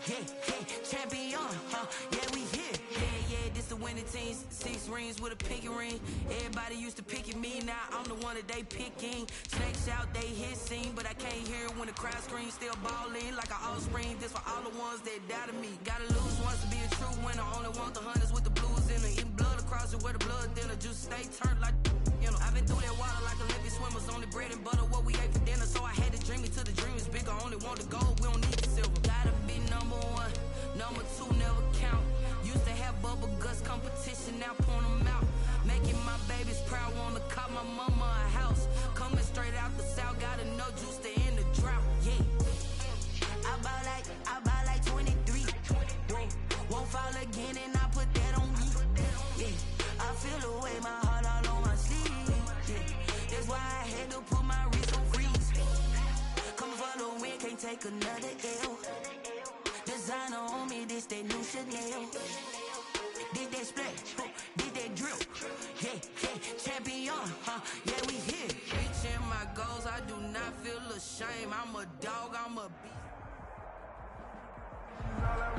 Champion, yeah, we here. Yeah, this the winning teams. 6 rings with a pinky ring. Everybody used to picking me, now I'm the one that they picking. Snake shout, they hit scene, but I can't hear it when the crowd screams. Still balling like an offspring. This for all the ones that doubted me. Gotta lose once to be a true winner. Only want the hunters with the blues in it. Eating blood across it where the blood dinner. Juice stay turned like, you know. I've been through that water like Olympic swimmers. Only bread and butter, what we ate for dinner. So I had to dream it till the dream is bigger. Only want the gold, we don't need the silver. Gotta be number 1. Number 2 never count. Used to have bubble guts competition, now point them out. Making my babies proud, wanna call my mama a house. Coming straight out the south, gotta know juice to end the drought. Yeah, I bought like 23. Won't fall again and I put that on me. Yeah, I feel the way, my heart all on my sleeve. Yeah, that's why I had to put my wrist on freeze. Coming for the win, can't take another L. Designer on me, this that new Chanel. Did that splash, did that drip. Yeah, champion, yeah, we here. Reaching my goals, I do not feel ashamed. I'm a dog, I'm a beast.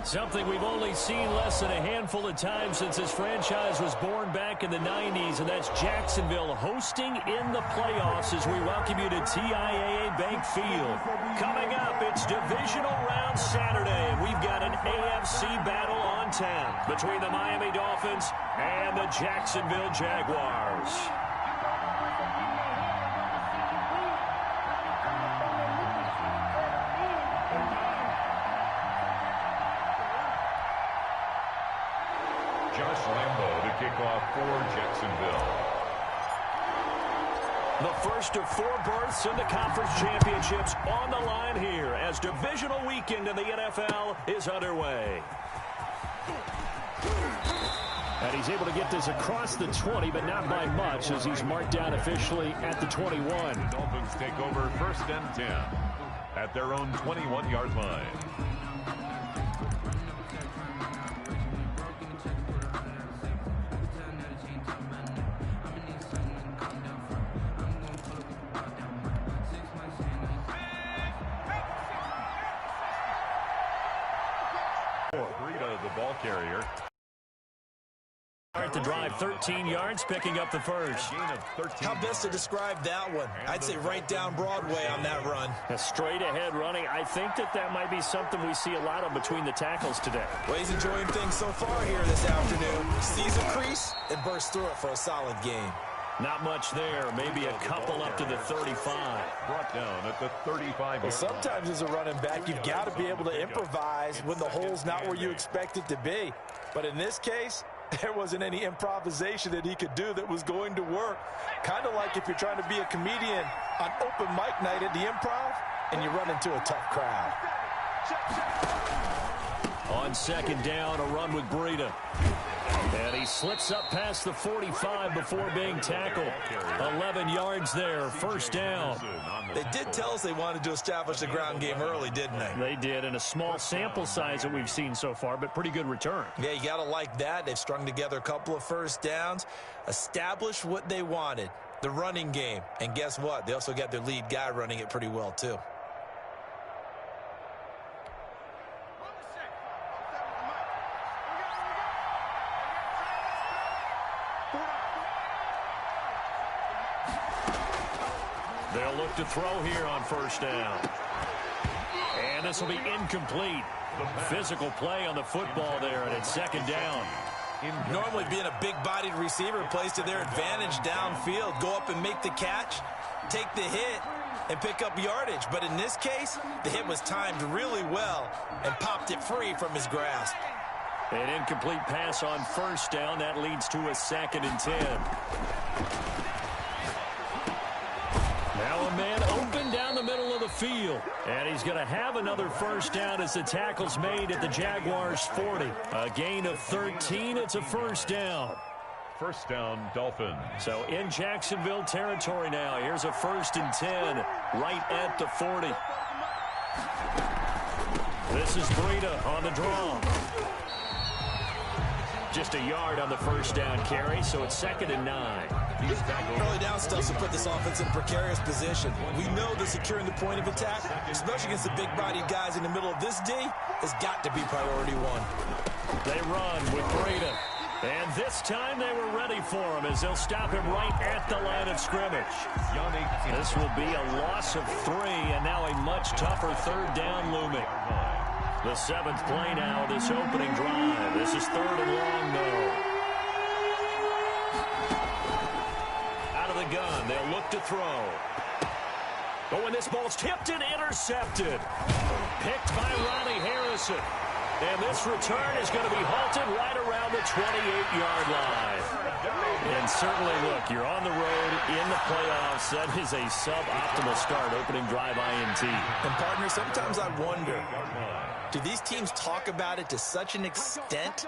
Something we've only seen less than a handful of times since this franchise was born back in the 90s, and that's Jacksonville hosting in the playoffs as we welcome you to TIAA Bank Field. Coming up, it's Divisional Round Saturday, and we've got an AFC battle on tap between the Miami Dolphins and the Jacksonville Jaguars. Kickoff for Jacksonville. The first of 4 berths in the conference championships on the line here as divisional weekend in the NFL is underway. And he's able to get this across the 20, but not by much as he's marked down officially at the 21. The Dolphins take over 1st and 10 at their own 21-yard line. Carrier. At the drive, 13 yards, picking up the first. How best to describe that one? I'd say right down Broadway on that run. A straight ahead running. I think that might be something we see a lot of between the tackles today. Well, he's enjoying things so far here this afternoon. Sees a crease and bursts through it for a solid game. Not much there. Maybe a couple up to the 35. Brought down at the 35. Well, sometimes as a running back, you've got to be able to improvise when the hole's not where you expect it to be. But in this case, there wasn't any improvisation that he could do that was going to work. Kind of like if you're trying to be a comedian on open mic night at the Improv and you run into a tough crowd. On 2nd down, a run with Breida. And he slips up past the 45 before being tackled. 11 yards there, 1st down. They did tell us they wanted to establish the ground game early, didn't they? They did, in a small sample size that we've seen so far, but pretty good return. Yeah, you got to like that. They've strung together a couple of 1st downs, established what they wanted, the running game. And guess what? They also got their lead guy running it pretty well, too. They'll look to throw here on 1st down. And this will be incomplete. Physical play on the football there, and it's 2nd down. Normally being a big-bodied receiver plays to their advantage downfield. Go up and make the catch, take the hit, and pick up yardage. But in this case, the hit was timed really well and popped it free from his grasp. An incomplete pass on 1st down. That leads to a 2nd and 10. Now a man open down the middle of the field. And he's going to have another 1st down as the tackle's made at the Jaguars' 40. A gain of 13. It's a 1st down. 1st down, Dolphins. So in Jacksonville territory now. Here's a 1st and 10 right at the 40. This is Breida on the draw. Just a yard on the first down carry, so it's 2nd and 9. Early down stuff to put this offense in a precarious position. We know that securing the point of attack, especially against the big-bodied guys in the middle of this D, has got to be priority one. They run with Braden. And this time they were ready for him as they'll stop him right at the line of scrimmage. This will be a loss of 3, and now a much tougher 3rd down looming. The 7th play now, this opening drive. This is 3rd and long, though. Out of the gun, they'll look to throw. Oh, and this ball's tipped and intercepted. Picked by Ronnie Harrison. And this return is going to be halted right around the 28-yard line. And certainly, look, you're on the road in the playoffs. That is a suboptimal start, opening drive INT. And, partner, sometimes I wonder, do these teams talk about it to such an extent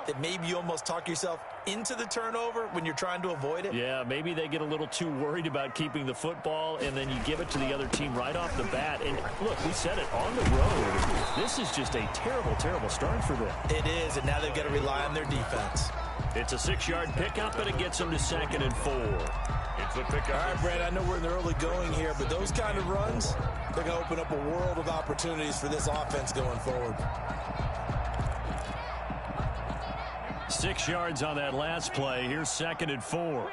that maybe you almost talk yourself into the turnover when you're trying to avoid it? Yeah, maybe they get a little too worried about keeping the football, and then you give it to the other team right off the bat. And, look, we said it, on the road, this is just a terrible, terrible start for them. It is, and now they've got to rely on their defense. It's a 6-yard pickup, and it gets them to 2nd and 4. It's a pickup. All right, Brad, I know we're in the early going here, but those kind of runs, they're going to open up a world of opportunities for this offense going forward. 6 yards on that last play. Here's 2nd and 4.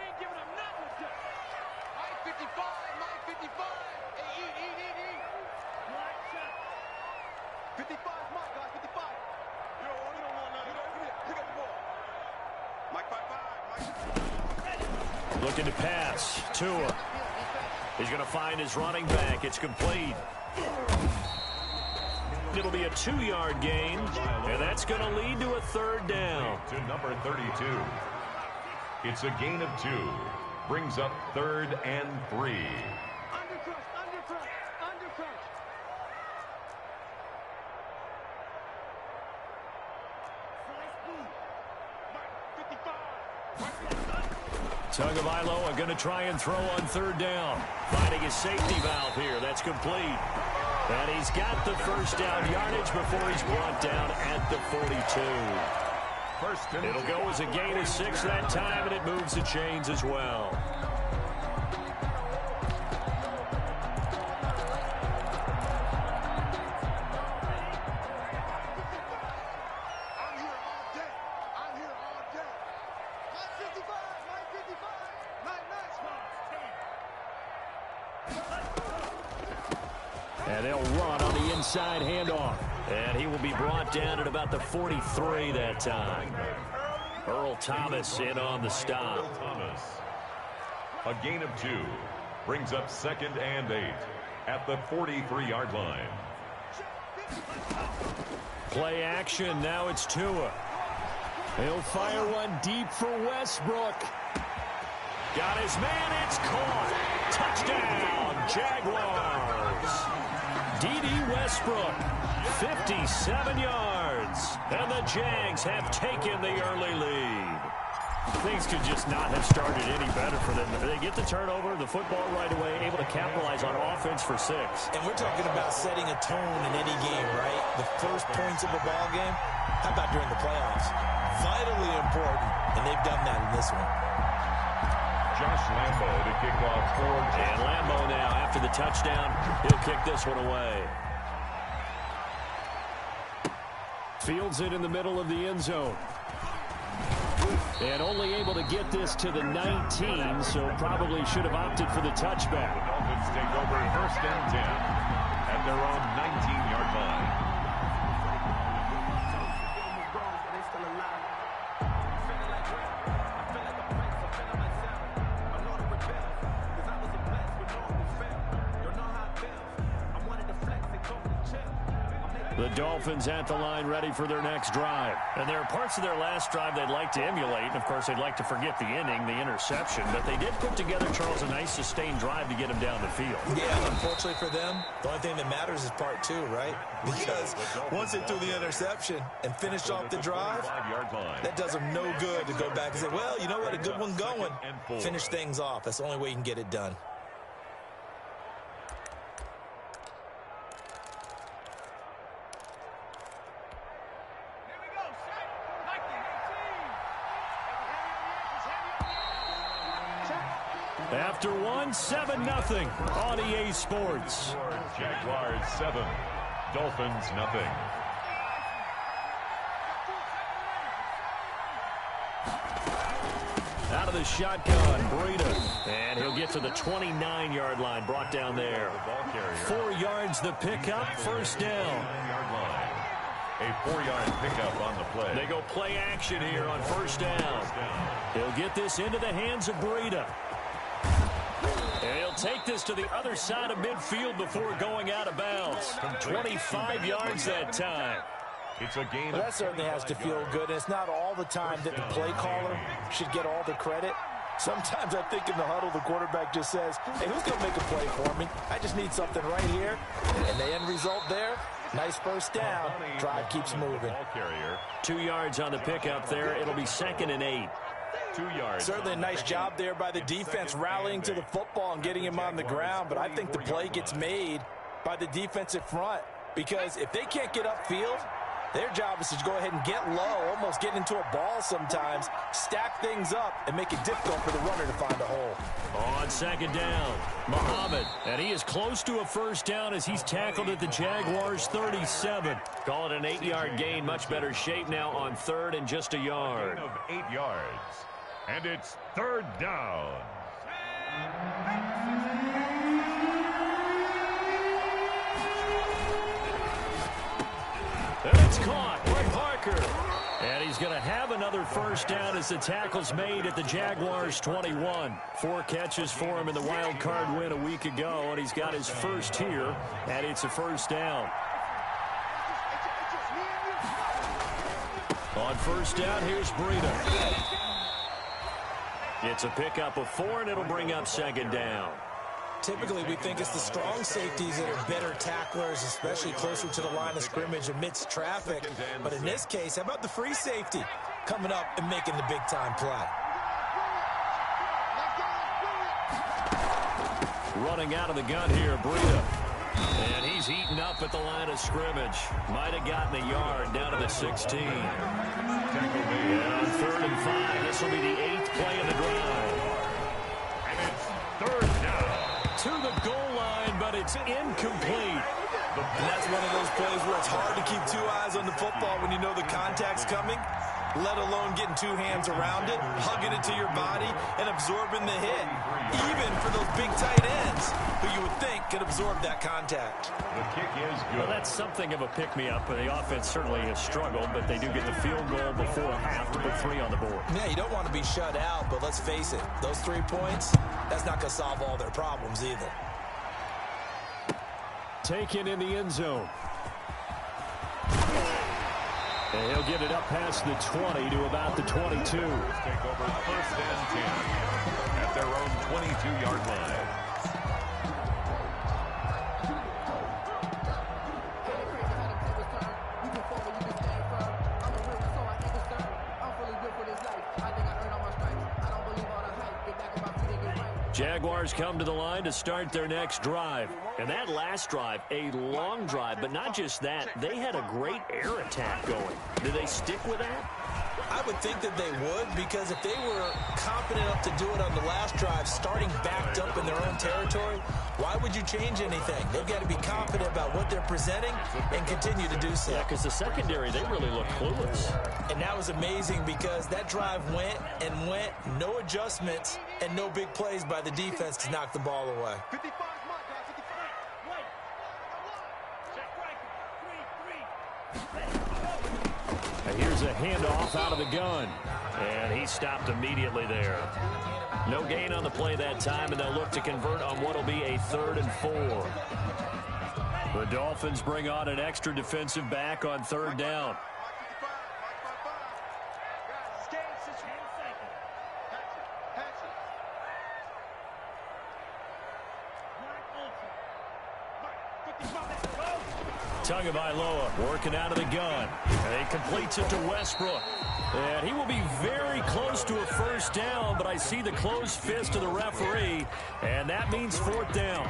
Looking to pass. Tua. He's going to find his running back. It's complete. It'll be a 2-yard gain, and that's going to lead to a 3rd down. To number 32. It's a gain of 2. Brings up 3rd and 3. Tagovailoa are going to try and throw on 3rd down. Finding his safety valve here. That's complete. And he's got the 1st down yardage before he's brought down at the 42. It'll go as a gain of 6 that time, and it moves the chains as well. And they'll run on the inside handoff. And he will be brought down at about the 43 that time. Earl Thomas in on the stop. Thomas. A gain of 2. Brings up 2nd and 8 at the 43-yard line. Play action. Now it's Tua. He'll fire one deep for Westbrook. Got his man. It's caught. Touchdown, Jaguars. D.D. Westbrook, 57 yards. And the Jags have taken the early lead. Things could just not have started any better for them. They get the turnover, the football right away, able to capitalize on offense for 6. And we're talking about setting a tone in any game, right? The first points of a ball game. How about during the playoffs? Vitally important, and they've done that in this one. Josh Lambo to kick off for. And Lambo now, after the touchdown, he'll kick this one away. Fields it in the middle of the end zone. And only able to get this to the 19, so probably should have opted for the touchback. The Dolphins take over 1st and 10 at their own 19-yard line. The Dolphins at the line ready for their next drive. And there are parts of their last drive they'd like to emulate. And, of course, they'd like to forget the inning, the interception. But they did put together, Charles, a nice sustained drive to get him down the field. Yeah, unfortunately for them, the only thing that matters is part 2, right? Because once they threw the interception and finished off the drive, that does them no good to go back and say, well, you know what, a good one going. Finish things off. That's the only way you can get it done. After one, 7-0 on EA Sports. Jaguars 7, Dolphins nothing. Out of the shotgun, Breida. And he'll get to the 29-yard line, brought down there. 4 yards the pickup, first down. A 4-yard pickup on the play. They go play action here on first down. He'll get this into the hands of Breida. And he'll take this to the other side of midfield before going out of bounds. 25 yards that time. It's a game. Well, that certainly has to feel good. And it's not all the time that the play caller should get all the credit. Sometimes I think in the huddle, the quarterback just says, hey, who's going to make a play for me? I just need something right here. And the end result there, nice first down. Drive keeps moving. 2 yards on the pickup there. It'll be 2nd and 8. 2 yards. Certainly a nice job there by the defense rallying to the football and getting him on the ground. But I think the play gets made by the defensive front. Because if they can't get upfield, their job is to go ahead and get low, almost get into a ball sometimes, stack things up, and make it difficult for the runner to find a hole. On 2nd down, Muhammad. And he is close to a first down as he's tackled at the Jaguars' 37. Call it an 8-yard gain. Much better shape now on 3rd and just a yard. Of 8 yards. And it's 3rd down. And it's caught by Parker. And he's going to have another first down as the tackle's made at the Jaguars' 21. 4 catches for him in the wild card win a week ago, and he's got his first here, and it's a first down. On first down, here's Breida. It's a pickup of 4, and it'll bring up 2nd down. Typically, we think it's the strong safeties that are better tacklers, especially closer to the line of scrimmage amidst traffic. But in this case, how about the free safety coming up and making the big-time play? Running out of the gun here, Breida. And he's eaten up at the line of scrimmage. Might have gotten a yard down to the 16. And on 3rd and 5, this will be the 8th play of the drive. And it's 3rd down. To the goal line, but it's incomplete. And that's one of those plays where it's hard to keep 2 eyes on the football when you know the contact's coming, let alone getting 2 hands around it, hugging it to your body, and absorbing the hit. Even for those big tight ends who you would think could absorb that contact. The kick is good. Well, that's something of a pick-me-up. The offense certainly has struggled, but they do get the field goal before half to put 3 on the board. Yeah, you don't want to be shut out, but let's face it, those 3 points, that's not going to solve all their problems either. Taken in the end zone. And he'll get it up past the 20 to about the 22. Take over 1st and 10 at their own 22-yard line. Jaguars come to the line to start their next drive. And that last drive, a long drive, but not just that. They had a great air attack going. Do they stick with that? I would think that they would, because if they were confident enough to do it on the last drive, starting backed up in their own territory, why would you change anything? They've got to be confident about what they're presenting and continue to do so. Yeah, because the secondary, they really look clueless. And that was amazing because that drive went and went, no adjustments, and no big plays by the defense to knock the ball away. And here's a handoff out of the gun. And he stopped immediately there. No gain on the play that time, and they'll look to convert on what will be a 3rd and 4. The Dolphins bring on an extra defensive back on 3rd down. Tagovailoa working out of the gun. And he completes it to Westbrook. And he will be very close to a first down, but I see the closed fist of the referee, and that means 4th down.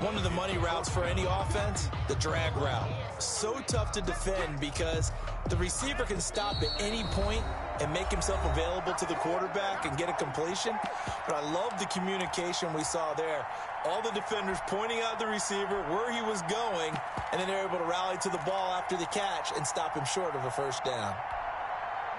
One of the money routes for any offense, the drag route. So tough to defend because the receiver can stop at any point and make himself available to the quarterback and get a completion. But I love the communication we saw there. All the defenders pointing out the receiver, where he was going, and then they're able to rally to the ball after the catch and stop him short of a first down.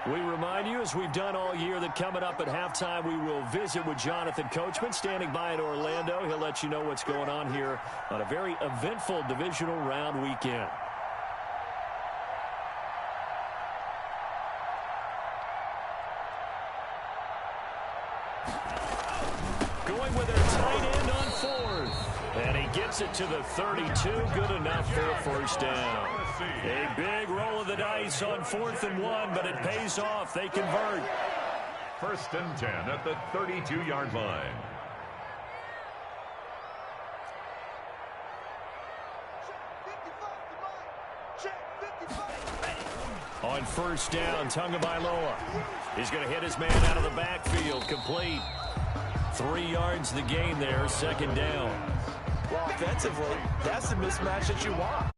We remind you, as we've done all year, that coming up at halftime, we will visit with Jonathan Coachman, standing by in Orlando. He'll let you know what's going on here on a very eventful divisional round weekend. Going with their tight end on fourth. And he gets it to the 32. Good enough for a first down. A big roll of the dice on 4th and 1, but it pays off. They convert. 1st and 10 at the 32-yard line. On first down, Tagovailoa. He's going to hit his man out of the backfield. Complete. 3 yards the gain there, 2nd down. Well, offensively, that's the mismatch that you want.